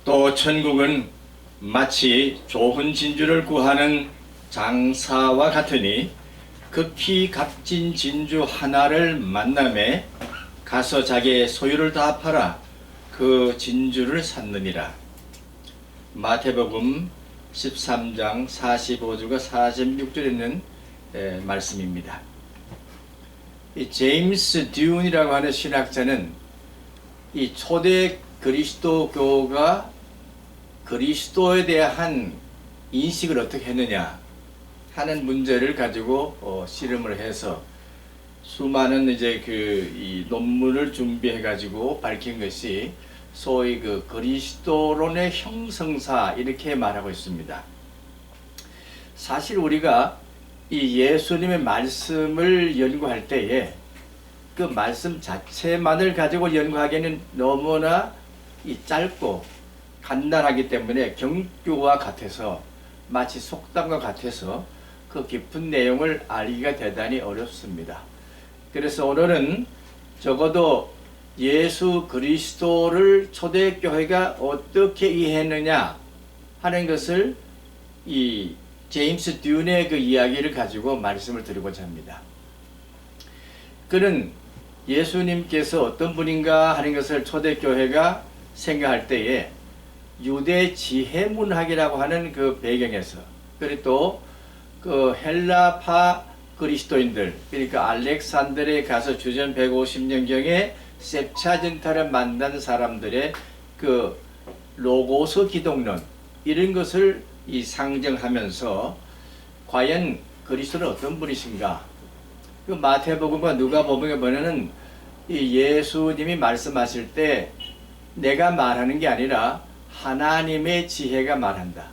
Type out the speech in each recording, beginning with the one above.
또 천국은 마치 좋은 진주를 구하는 장사와 같으니 극히 값진 진주 하나를 만남에 가서 자기의 소유를 다 팔아 그 진주를 샀느니라. 마태복음 13장 45절과 46절에 있는 말씀입니다. 이 제임스 듀운이라고 하는 신학자는 이 초대 그리스도교가 그리스도에 대한 인식을 어떻게 했느냐 하는 문제를 가지고 실험을 해서 수많은 이제 이 논문을 준비해 가지고 밝힌 것이 소위 그 그리스도론의 형성사 이렇게 말하고 있습니다. 사실 우리가 이 예수님의 말씀을 연구할 때에 그 말씀 자체만을 가지고 연구하기에는 너무나 이 짧고 간단하기 때문에 경교와 같아서 마치 속담과 같아서 그 깊은 내용을 알기가 대단히 어렵습니다. 그래서 오늘은 적어도 예수 그리스도를 초대교회가 어떻게 이해했느냐 하는 것을 이 제임스 듀운의 그 이야기를 가지고 말씀을 드리고자 합니다. 그는 예수님께서 어떤 분인가 하는 것을 초대교회가 생각할 때에 유대 지혜문학이라고 하는 그 배경에서 그리고 또 그 헬라파 그리스도인들 그러니까 알렉산드리아에 가서 주전 150년경에 셉차전타를 만난 사람들의 그 로고스 기독론 이런 것을 이 상정하면서 과연 그리스도는 어떤 분이신가? 그 마태복음과 누가복음에 보면은 이 예수님이 말씀하실 때 내가 말하는 게 아니라 하나님의 지혜가 말한다.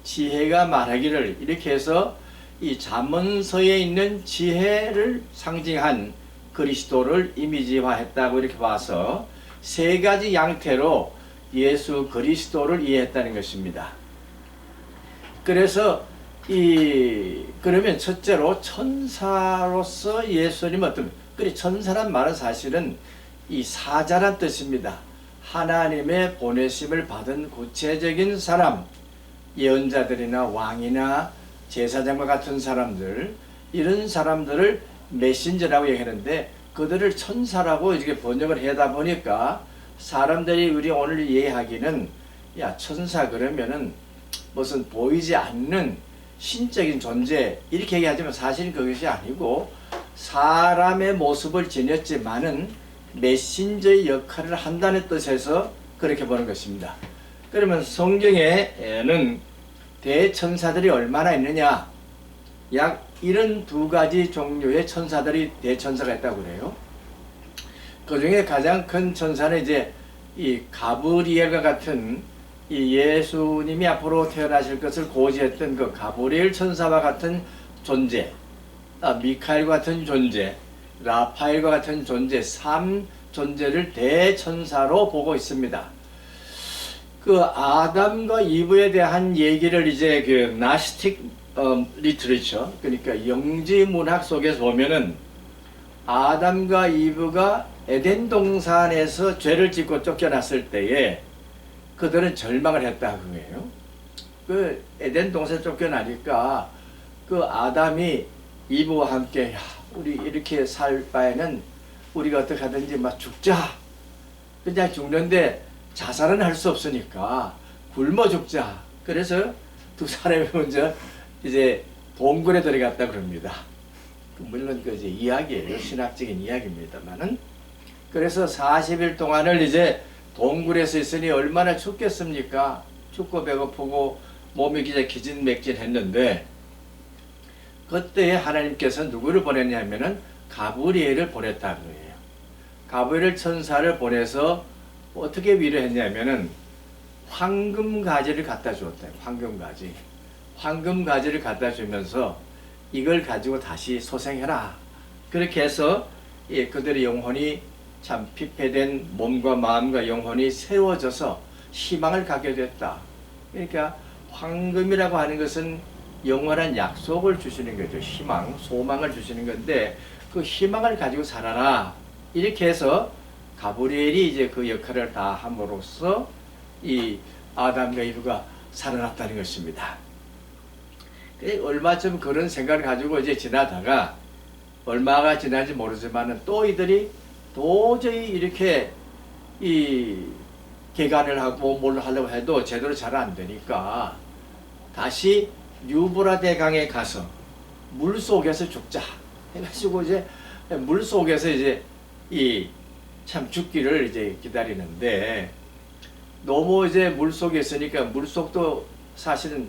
지혜가 말하기를 이렇게 해서 이 잠언서에 있는 지혜를 상징한 그리스도를 이미지화했다고 이렇게 봐서 세 가지 양태로 예수 그리스도를 이해했다는 것입니다. 그래서 그러면 첫째로 천사로서 예수님 그래 천사란 말은 사실은 이 사자란 뜻입니다. 하나님의 보내심을 받은 구체적인 사람, 예언자들이나 왕이나 제사장과 같은 사람들, 이런 사람들을 메신저라고 얘기하는데 그들을 천사라고 이렇게 번역을 하다 보니까 사람들이 우리 오늘 이해하기는 야 천사 그러면은 무슨 보이지 않는 신적인 존재 이렇게 얘기하지만 사실은 그것이 아니고 사람의 모습을 지녔지만은 메신저의 역할을 한다는 뜻에서 그렇게 보는 것입니다. 그러면 성경에는 대천사들이 얼마나 있느냐? 약 72가지 종류의 천사들이 대천사가 있다고 그래요. 그 중에 가장 큰 천사는 이제 이 가브리엘과 같은 이 예수님이 앞으로 태어나실 것을 고지했던 그 가브리엘 천사와 같은 존재, 미카엘과 같은 존재, 라파엘과 같은 존재, 3존재를 대천사로 보고 있습니다. 그 아담과 이브에 대한 얘기를 이제 그 나스틱 리트리처 그러니까 영지 문학 속에서 보면은 아담과 이브가 에덴 동산에서 죄를 짓고 쫓겨났을 때에 그들은 절망을 했다 그거예요. 그 에덴 동산에 쫓겨나니까 그 아담이 이브와 함께 야, 우리 이렇게 살 바에는 우리가 어떻게 하든지 막 죽자. 그냥 죽는데 자살은 할 수 없으니까 굶어 죽자. 그래서 두 사람이 먼저 이제 동굴에 들어갔다 그럽니다. 물론 그 이제 이야기예요. 신학적인 이야기입니다만은. 그래서 40일 동안을 이제 동굴에서 있으니 얼마나 춥겠습니까? 춥고 배고프고 몸이 이제 기진맥진했는데 그때 하나님께서 누구를 보냈냐면은 가브리엘을 보냈다는 거예요. 가브리엘 천사를 보내서 어떻게 위로했냐면은 황금가지를 갖다 주었다. 황금가지. 황금가지를 갖다 주면서 이걸 가지고 다시 소생해라. 그렇게 해서 그들의 영혼이 참 피폐된 몸과 마음과 영혼이 세워져서 희망을 갖게 됐다. 그러니까 황금이라고 하는 것은 영원한 약속을 주시는 거죠. 희망, 소망을 주시는 건데 그 희망을 가지고 살아라. 이렇게 해서 가브리엘이 이제 그 역할을 다 함으로써 이 아담과 이브가 살아났다는 것입니다. 얼마 전 그런 생각을 가지고 이제 지나다가 얼마가 지난지 모르지만은 또 이들이 도저히 이렇게 이 개간을 하고 뭘 하려고 해도 제대로 잘 안 되니까 다시 유브라 대강에 가서 물 속에서 죽자 해가지고 이제 물 속에서 이제 이 참 죽기를 이제 기다리는데 너무 이제 물 속에 있으니까 물 속도 사실은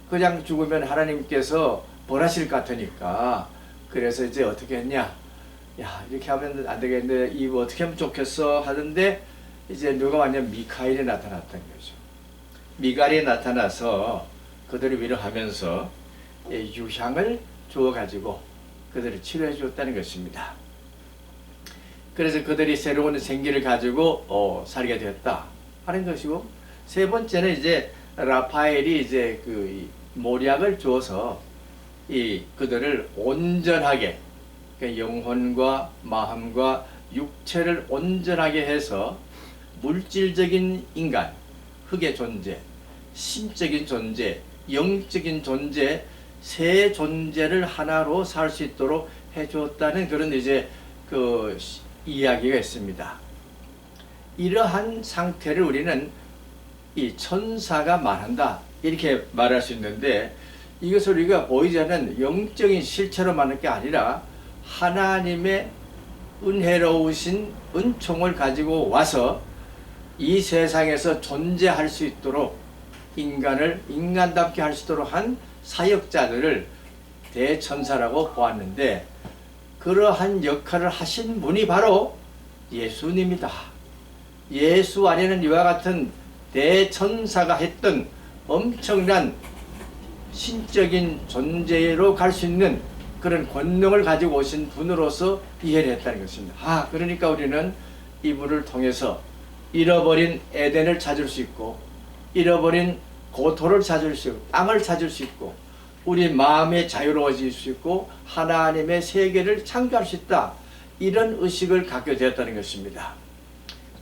그냥 죽으면 하나님께서 벌하실 것 같으니까 그래서 이제 어떻게 했냐, 야 이렇게 하면 안 되겠는데 이거 어떻게 하면 좋겠어 하는데 이제 누가 왔냐면 미카엘이 나타났던 거죠. 미카엘이 나타나서 그들을 위로하면서 유향을 주어 가지고 그들을 치료해 주었다는 것입니다. 그래서 그들이 새로운 생기를 가지고 살게 되었다 하는 것이고, 세 번째는 이제 라파엘이 이제 그 모략을 주어서 이 그들을 온전하게, 그러니까 영혼과 마음과 육체를 온전하게 해서 물질적인 인간, 흙의 존재, 심적인 존재, 영적인 존재, 세 존재를 하나로 살 수 있도록 해주었다는 그런 이제 그 이야기가 있습니다. 이러한 상태를 우리는 이 천사가 말한다 이렇게 말할 수 있는데, 이것을 우리가 보이지 않는 영적인 실체로 말하는 게 아니라 하나님의 은혜로우신 은총을 가지고 와서 이 세상에서 존재할 수 있도록 인간을 인간답게 할 수 있도록 한 사역자들을 대천사라고 보았는데, 그러한 역할을 하신 분이 바로 예수님이다. 예수 안에는 이와 같은 대천사가 했던 엄청난 신적인 존재로 갈 수 있는 그런 권능을 가지고 오신 분으로서 이해를 했다는 것입니다. 그러니까 우리는 이분을 통해서 잃어버린 에덴을 찾을 수 있고, 잃어버린 고토를 찾을 수 있고, 땅을 찾을 수 있고, 우리 마음이 자유로워질 수 있고, 하나님의 세계를 창조할 수 있다. 이런 의식을 갖게 되었다는 것입니다.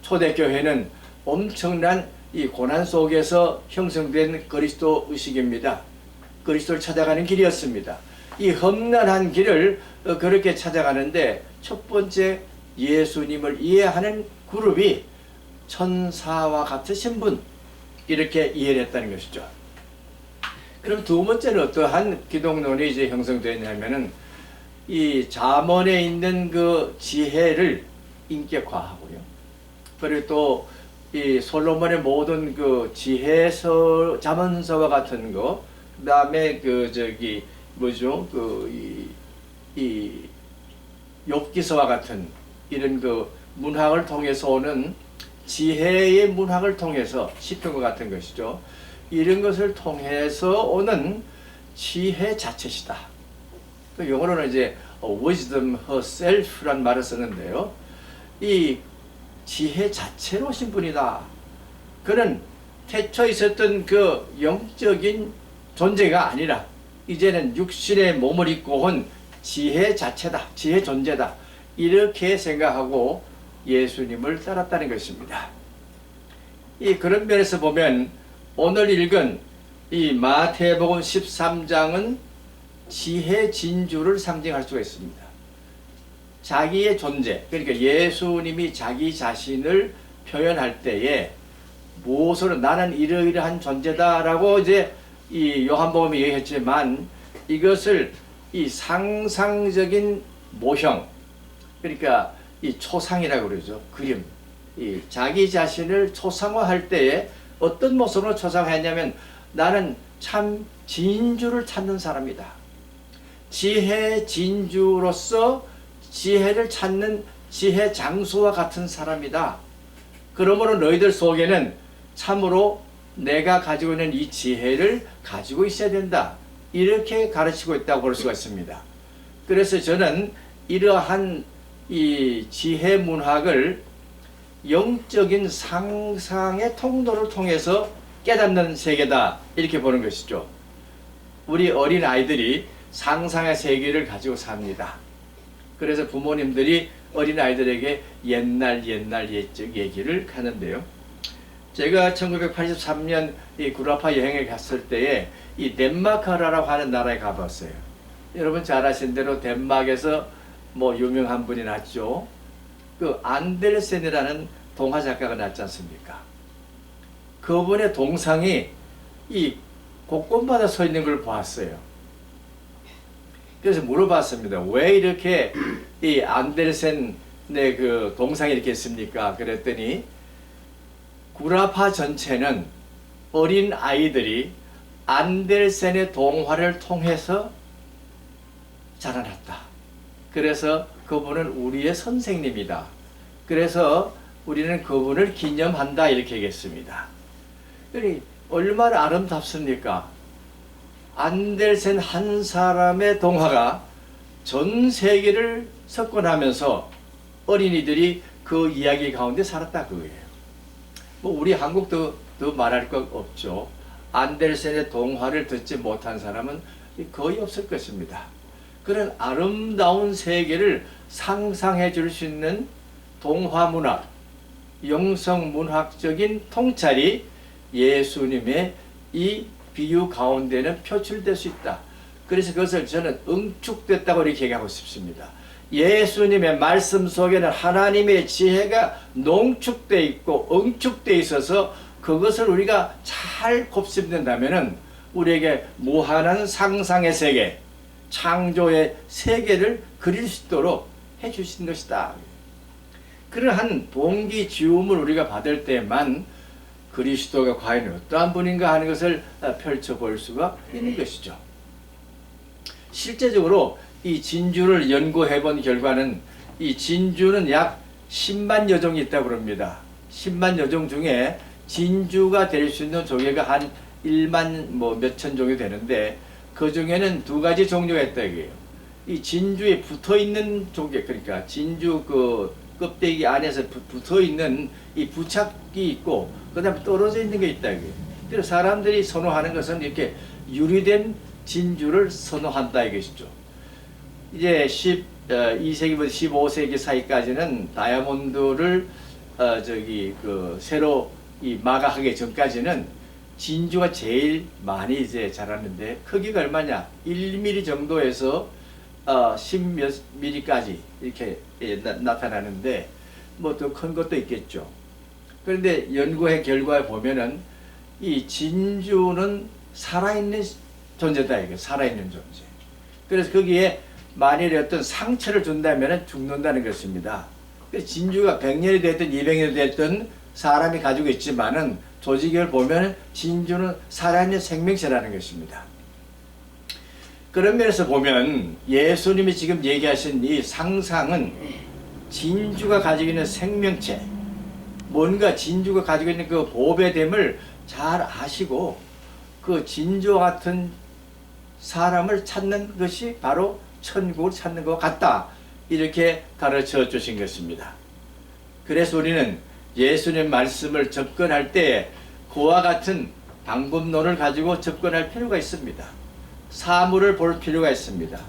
초대교회는 엄청난 이 고난 속에서 형성된 그리스도 의식입니다. 그리스도를 찾아가는 길이었습니다. 이 험난한 길을 그렇게 찾아가는데 첫 번째 예수님을 이해하는 그룹이 천사와 같으신 분, 이렇게 이해를 했다는 것이죠. 그럼 두 번째는 어떠한 기독론이 이제 형성되었냐면은 이 잠언에 있는 그 지혜를 인격화하고요. 그리고 또 이 솔로몬의 모든 그 지혜서, 잠언서와 같은 거, 그 다음에 그 저기 뭐죠, 그 이 욥기서와 같은 이런 그 문학을 통해서 오는 지혜의 문학을 통해서 시편과 같은 것이죠. 이런 것을 통해서 오는 지혜 자체시다. 그 영어로는 이제 wisdom herself란 말을 쓰는데요. 이 지혜 자체로 오신 분이다. 그는 태초 있었던 그 영적인 존재가 아니라 이제는 육신의 몸을 입고 온 지혜 자체다. 지혜 존재다. 이렇게 생각하고 예수님을 따랐다는 것입니다. 그런 면에서 보면 오늘 읽은 이 마태복음 13장은 지혜 진주를 상징할 수가 있습니다. 자기의 존재, 그러니까 예수님이 자기 자신을 표현할 때에 무엇으로 나는 이러이러한 존재다라고 이제 이 요한복음이 얘기했지만, 이것을 이 상상적인 모형, 그러니까 이 초상이라고 그러죠. 그림. 이 자기 자신을 초상화할 때에 어떤 모습으로 초상화했냐면, 나는 참 진주를 찾는 사람이다. 지혜 진주로서 지혜를 찾는 지혜 장수와 같은 사람이다. 그러므로 너희들 속에는 참으로 내가 가지고 있는 이 지혜를 가지고 있어야 된다. 이렇게 가르치고 있다고 볼 수가 있습니다. 그래서 저는 이러한 이 지혜 문학을 영적인 상상의 통로를 통해서 깨닫는 세계다, 이렇게 보는 것이죠. 우리 어린 아이들이 상상의 세계를 가지고 삽니다. 그래서 부모님들이 어린 아이들에게 옛날 옛적 얘기를 하는데요. 제가 1983년 이 구라파 여행에 갔을 때에 이 덴마크라고 하는 나라에 가봤어요. 여러분 잘 아시는 대로 덴마크에서 뭐 유명한 분이 났죠. 그 안델센이라는 동화 작가가 났지 않습니까? 그분의 동상이 이 곳곳마다 서 있는 걸 보았어요. 그래서 물어봤습니다. 왜 이렇게 이 안델센의 그 동상이 이렇게 있습니까? 그랬더니 구라파 전체는 어린 아이들이 안델센의 동화를 통해서 자라났다. 그래서 그분은 우리의 선생님이다. 그래서 우리는 그분을 기념한다. 이렇게 얘기했습니다. 그러니 얼마나 아름답습니까? 안델센 한 사람의 동화가 전 세계를 석권하면서 어린이들이 그 이야기 가운데 살았다 그거예요. 뭐 우리 한국도 더 말할 것 없죠. 안델센의 동화를 듣지 못한 사람은 거의 없을 것입니다. 그런 아름다운 세계를 상상해 줄 수 있는 동화 문학, 영성 문학적인 통찰이 예수님의 이 비유 가운데는 표출될 수 있다. 그래서 그것을 저는 응축됐다고 이렇게 얘기하고 싶습니다. 예수님의 말씀 속에는 하나님의 지혜가 농축되어 있고 응축되어 있어서 그것을 우리가 잘 곱씹는다면 우리에게 무한한 상상의 세계, 창조의 세계를 그릴 수 있도록 해주신 것이다. 그러한 동기 지움을 우리가 받을 때만 그리스도가 과연 어떠한 분인가 하는 것을 펼쳐볼 수가 있는 것이죠. 실제적으로 이 진주를 연구해 본 결과는 이 진주는 약 10만 여종이 있다고 합니다. 10만 여종 중에 진주가 될 수 있는 조개가 한 1만 뭐 몇천 종이 되는데 그 중에는 두 가지 종류가 있다 이게요. 이 진주에 붙어 있는 조개, 그러니까 진주 그 껍데기 안에서 붙어 있는 이 부착이 있고 그다음에 떨어져 있는 게 있다 이게. 그래서 사람들이 선호하는 것은 이렇게 유리된 진주를 선호한다 이것이죠. 이제 12세기부터 15세기 사이까지는 다이아몬드를 새로 이 마가하기 전까지는 진주가 제일 많이 이제 자랐는데 크기가 얼마냐? 1mm 정도에서 10몇 mm까지 이렇게 나타나는데 뭐 더 큰 것도 있겠죠. 그런데 연구의 결과에 보면은 이 진주는 살아있는 존재다 이게 살아있는 존재. 그래서 거기에 만일 어떤 상처를 준다면 죽는다는 것입니다. 진주가 100년이 됐든 200년이 됐든 사람이 가지고 있지만은 조직을 보면 진주는 살아있는 생명체라는 것입니다. 그런 면에서 보면 예수님이 지금 얘기하신 이 상상은 진주가 가지고 있는 생명체, 뭔가 진주가 가지고 있는 그 보배됨을 잘 아시고 그 진주와 같은 사람을 찾는 것이 바로 천국을 찾는 것 같다. 이렇게 가르쳐 주신 것입니다. 그래서 우리는 예수님 말씀을 접근할 때 그와 같은 방법론을 가지고 접근할 필요가 있습니다. 사물을 볼 필요가 있습니다.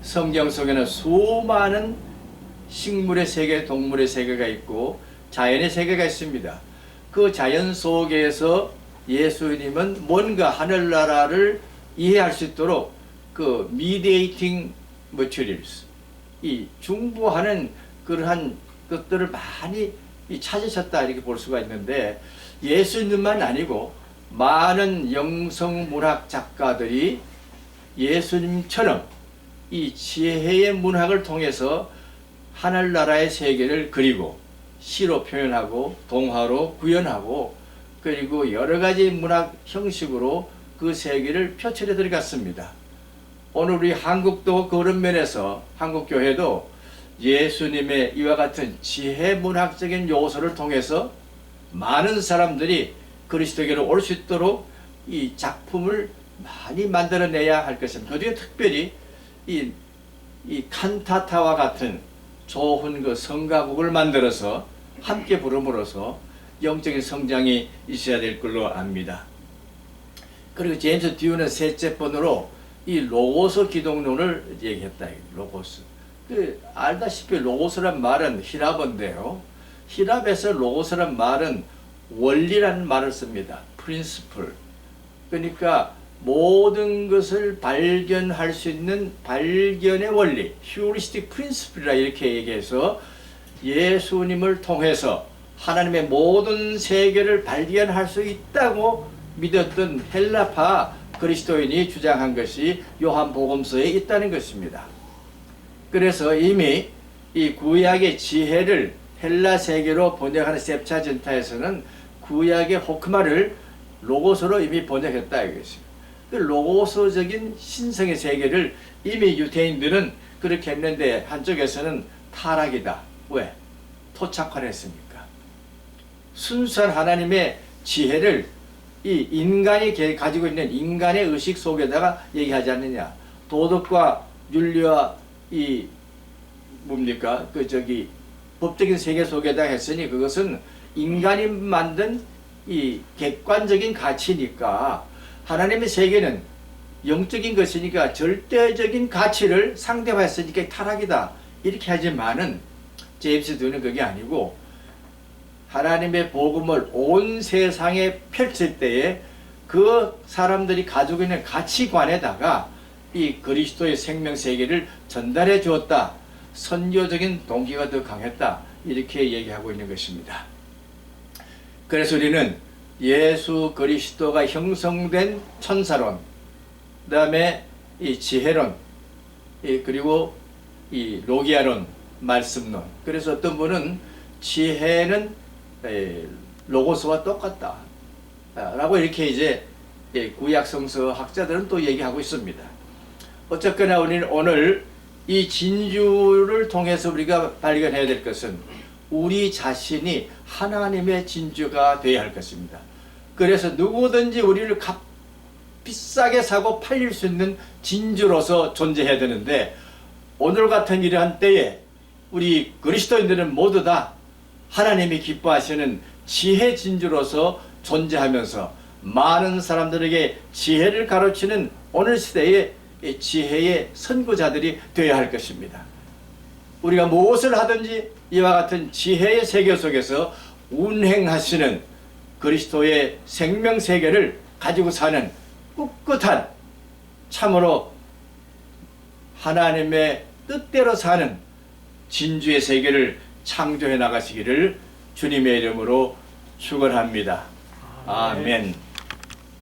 성경 속에는 수많은 식물의 세계, 동물의 세계가 있고 자연의 세계가 있습니다. 그 자연 속에서 예수님은 뭔가 하늘나라를 이해할 수 있도록 그 mediating materials, 이 중보하는 그러한 것들을 많이 찾으셨다 이렇게 볼 수가 있는데 예수님만 아니고 많은 영성문학 작가들이 예수님처럼 이 지혜의 문학을 통해서 하늘나라의 세계를 그리고 시로 표현하고 동화로 구현하고 그리고 여러 가지 문학 형식으로 그 세계를 표출해 들어갔습니다. 오늘 우리 한국도 그런 면에서 한국교회도 예수님의 이와 같은 지혜 문학적인 요소를 통해서 많은 사람들이 그리스도께로 올 수 있도록 이 작품을 많이 만들어내야 할 것입니다. 그중에 특별히 이 칸타타와 같은 좋은 그 성가곡을 만들어서 함께 부름으로써 영적인 성장이 있어야 될 걸로 압니다. 그리고 제임스 듀는 셋째 번으로 이 로고스 기독론을 얘기했다. 로고스. 알다시피 로고스란 말은 히랍어인데요. 히랍에서 로고스란 말은 원리라는 말을 씁니다. principle. 그러니까 모든 것을 발견할 수 있는 발견의 원리, heuristic principle이라 이렇게 얘기해서 예수님을 통해서 하나님의 모든 세계를 발견할 수 있다고 믿었던 헬라파 그리스도인이 주장한 것이 요한복음서에 있다는 것입니다. 그래서 이미 이 구약의 지혜를 헬라 세계로 번역하는 셉차진타에서는 구약의 호크마를 로고스로 이미 번역했다 이것입니다. 그 로고스적인 신성의 세계를 이미 유대인들은 그렇게 했는데 한쪽에서는 타락이다. 왜? 토착화했으니까. 순수한 하나님의 지혜를 이 인간이 가지고 있는 인간의 의식 속에다가 얘기하지 않느냐. 도덕과 윤리와 이 뭡니까? 법적인 세계 속에다 했으니 그것은 인간이 만든 이 객관적인 가치니까 하나님의 세계는 영적인 것이니까 절대적인 가치를 상대화했으니까 타락이다. 이렇게 하지만은 제임스 듀는 그게 아니고 하나님의 복음을 온 세상에 펼칠 때에 그 사람들이 가지고 있는 가치관에다가 이 그리스도의 생명세계를 전달해 주었다. 선교적인 동기가 더 강했다. 이렇게 얘기하고 있는 것입니다. 그래서 우리는 예수 그리스도가 형성된 천사론, 그 다음에 이 지혜론, 그리고 이 로기아론, 말씀론. 그래서 어떤 분은 지혜는 로고스와 똑같다 라고 이렇게 이제 구약 성서 학자들은 또 얘기하고 있습니다. 어쨌거나 우리는 오늘 이 진주를 통해서 우리가 발견해야 될 것은 우리 자신이 하나님의 진주가 되어야 할 것입니다. 그래서 누구든지 우리를 비싸게 사고 팔릴 수 있는 진주로서 존재해야 되는데 오늘 같은 이러한 때에 우리 그리스도인들은 모두 다 하나님이 기뻐하시는 지혜 진주로서 존재하면서 많은 사람들에게 지혜를 가르치는 오늘 시대의 지혜의 선구자들이 되어야 할 것입니다. 우리가 무엇을 하든지 이와 같은 지혜의 세계 속에서 운행하시는 그리스도의 생명세계를 가지고 사는 꿋꿋한 참으로 하나님의 뜻대로 사는 진주의 세계를 창조해 나가시기를 주님의 이름으로 축원합니다. 아멘.